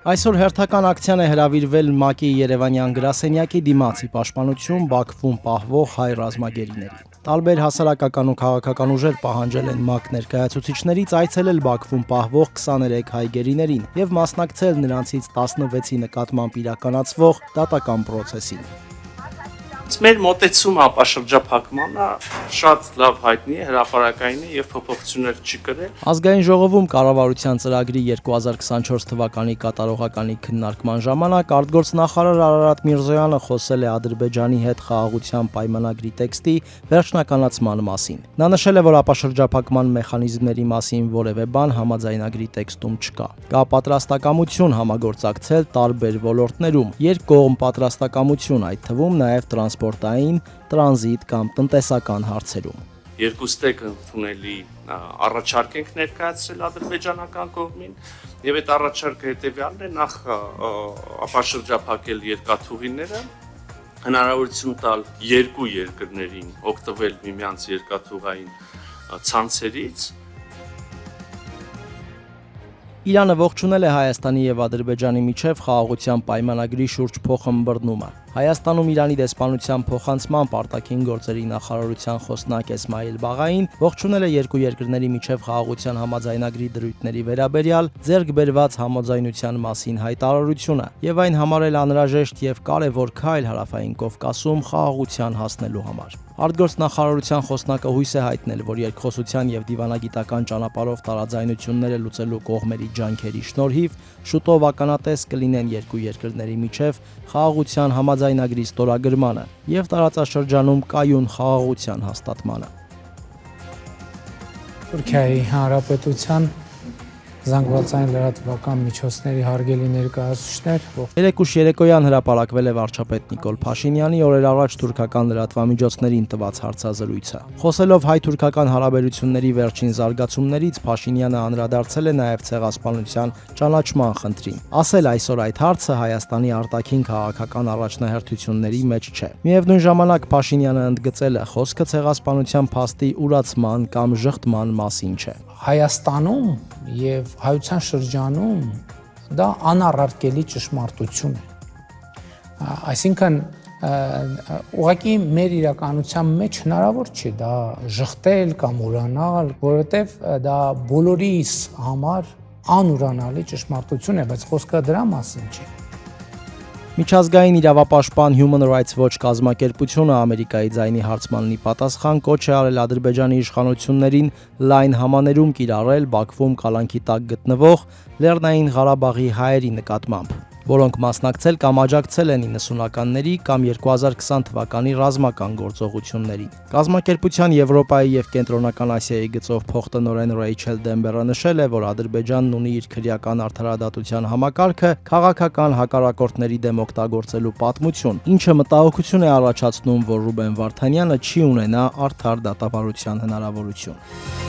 Այսօր հերթական ակցիան է հրավիրվել ՄԱԿ-ի Երևանյան գրասենյակի դիմացի պաշտպանություն Բաքվում պահվող հայ ռազմագերիների։ Տարբեր հասարակական ու քաղաքական ուժեր պահանջել են ՄԱԿ ներկայացուցիչներից այցելել Բաքվում պահվող 23 հայ գերիներին եւ մասնակցել նրանցից 16-ի նկատմամբ իրականացվող դատական պրոցեսին։ Մեր մոտեցումը ապաշրջափակմանը շատ լավ հայտնի է, հրապարակային է եւ փոփոխություններ չի կրել։ Ազգային ժողովում կառավարության ծրագրի 2024 թվականի կատարողականի քննարկման ժամանակ արտգործնախարար Արարատ Միրզոյանը խոսել է Ադրբեջանի հետ խաղաղության պայմանագրի տեքստի վերջնականացման մասին։ Նա նշել է, որ ապաշրջափակման մեխանիզմների մասին որևէ բան համաձայնագրի տեքստում չկա։ Կա պատրաստակամություն համագործակցել տարբեր ոլորտներում, երկկողմ պատրաստակամություն, այդ թվում նաեւ տրանսպորտային, տրանզիտ կամ տնտեսական հարցերում։ Երկու ստեկ ընդունելի առաջարկ ենք ներկայացրել ադրբեջանական կողմին եւ այդ առաջարկը հետեւյալն է՝ նախ ապաշրջափակել երկաթուղիները, հնարավորություն տալ երկու երկրներին օգտվել միմյանց երկաթուղային ցանցերից։ Իրանը ողջունել է Հայաստանի եւ Ադրբեջանի միջև խաղաղության պայմանագրի շուրջ փոխըմբռնումը։ Հայաստանում Իրանի դեսպանության փոխանցմամբ արտաքին գործերի նախարարության խոսնակ Էսմայիլ Բաղային ողջունել է երկու երկրների միջև խաղաղության համաձայնագրի դրույթների վերաբերյալ ձեռք բերված համաձայնության մասին հայտարարությունը եւ այն համարել անհրաժեշտ եւ կարեւոր քայլ Հարավային Կովկասում խաղաղության հասնելու համար։ Արտգործնախարարության խոսնակը հույս է հայտնել, որ երկխոսության եւ դիվանագիտական ճանապարհով տարաձայնությունները լուծելու կողմերի ջանքերի շնորհիվ շուտով ականատես կլինեն երկու երկրների միջև խաղաղության համաձայնագրի ստորագրմանը եւ տարածաշրջանում կայուն խաղաղության հաստատմանը։ Թուրքիայի Հանրապետության զանգվածային լրատվական միջոցների հարգելի ներկայացուցիչներ, Երեկուշ երեկոյան հրապարակվել է վարչապետ Նիկոլ Փաշինյանի օրեր առաջ թուրքական լրատվամիջոցներին տված հարցազրույցը։ Խոսելով հայ-թուրքական հարաբերությունների վերջին զարգացումներից, Փաշինյանը անդրադարձել է նաև ցեղասպանության ճանաչման խնդրին։ Ասել այսօր այդ հարցը Հայաստանի արտաքին քաղաքական առաջնահերթությունների մեջ չէ։ Միևնույն ժամանակ Փաշինյանը ընդգծել է, խոսքը ցեղասպանության փաստի ուրացման կամ ժխտման մասին չէ։ Հայաստանում եւ հայության շրջանում դա անառարկելի ճշմարտություն է։ Այսինքն ուղղակի մեր իրականության մեջ հնարավոր չէ դա ժխտել կամ ուրանալ, որովհետեւ դա բոլորիս համար անուրանալի ճշմարտություն է, բայց խոսքը դրա մասին չէ։ Միջազգային իրավապաշտպան Human Rights Watch կազմակերպությունը Ամերիկայի ձայնի հարցմանն ի պատասխան կոչ է արել Ադրբեջանի իշխանություններին լայն համաներում կիրառել Բաքվում կալանքի տակ գտնվող Լեռնային Ղարաբաղի հայերի նկատմամբ, որոնք մասնակցել կամ աջակցել են 90-ականների կամ 2020 թվականի ռազմական գործողություններին։ Կազմակերպության Եվրոպայի եւ Կենտրոնական Ասիայի գծով փոխտնօրեն Ռեյչել Դեմբերը նշել է, որ Ադրբեջանն ունի իր քրեական արդարադատության համակարգը քաղաքական հակառակորդների դեմ օգտագործելու պատմություն, ինչը մտահոգություն է առաջացնում, որ Ռուբեն Վարդանյանը չի ունենա արդար դատավարության հնարավորություն։